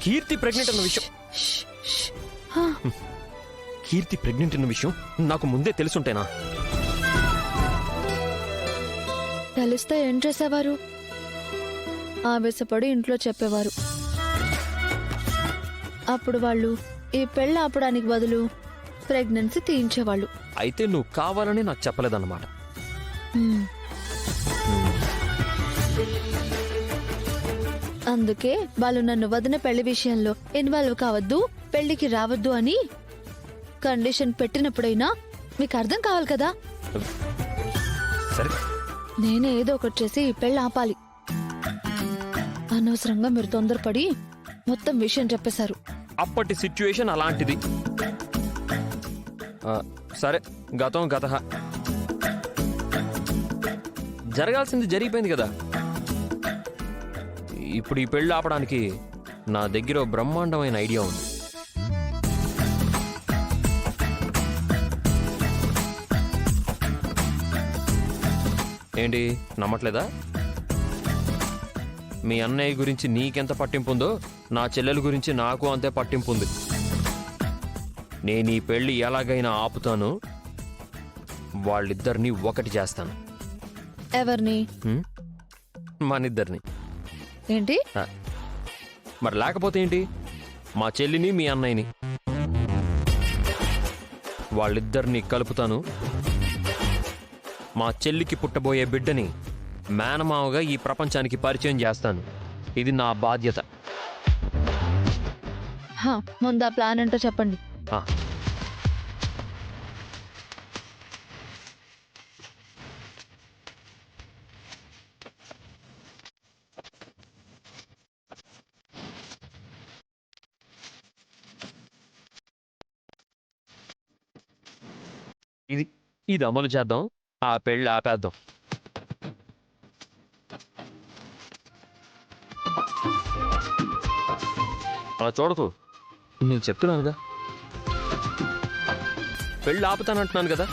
కీర్తి pregnant అన్న విషయం కీర్తి pregnant అన్న విషయం నాకు ముందే తెలుసుంటేనా? తెలిస్తే ఏం చేసేవారు? ఆవేశపడి ఇంట్లో చెప్పేవారు. అప్పుడు వాళ్ళు ఈ పెళ్ళి ఆపడానికి బదులు ప్రెగ్నెన్సీ తీయించేవాళ్ళు. అయితే నువ్వు కావాలని నాకు చెప్పలేదన్నమాట. అందుకే వాళ్ళు నన్ను వదిన పెళ్లి విషయంలో ఇన్వాల్వ్ కావద్దు, పెళ్లికి రావద్దు అని కండిషన్ పెట్టినప్పుడైనా మీకు అర్థం కావాలి కదా. సరే, నేనే ఏదో ఒకటి చేసి ఈ పెళ్లి ఆపాలి. అనవసరంగా మీరు తొందరపడి మొత్తం విషయం చెప్పేశారు. అప్పటి సిచ్యువేషన్ అలాంటిది. సరే, గతం గతః. జరగాల్సింది జరిగిపోయింది కదా. ఇప్పుడు ఈ పెళ్ళి ఆపడానికి నా దగ్గర ఓ బ్రహ్మాండమైన ఐడియా ఉంది. ఏంటి, నమ్మట్లేదా? మీ అన్నయ్య గురించి నీకెంత పట్టింపు ఉందో నా చెల్లెల గురించి నాకు అంతే పట్టింపు ఉంది. నేను ఈ పెళ్లి ఎలాగైనా ఆపుతాను, వాళ్ళిద్దరినీ ఒకటి చేస్తాను. ఎవరిని? మనిద్దరిని. ఏంటి? మరి లేకపోతే ఏంటి? మా చెల్లిని మీ అన్నయ్యని వాళ్ళిద్దరినీ కలుపుతాను. మా చెల్లికి పుట్టబోయే బిడ్డని మేనమావగా ఈ ప్రపంచానికి పరిచయం చేస్తాను. ఇది నా బాధ్యత. ముందు ఆ ప్లాన్ ఏంటో చెప్పండి. ఇది అమలు చేద్దాం, ఆ పెళ్ళి ఆపేద్దాం. అలా చూడకు, నేను చెప్తున్నానుగా, పెళ్ళి ఆపుతానంటున్నాను కదా.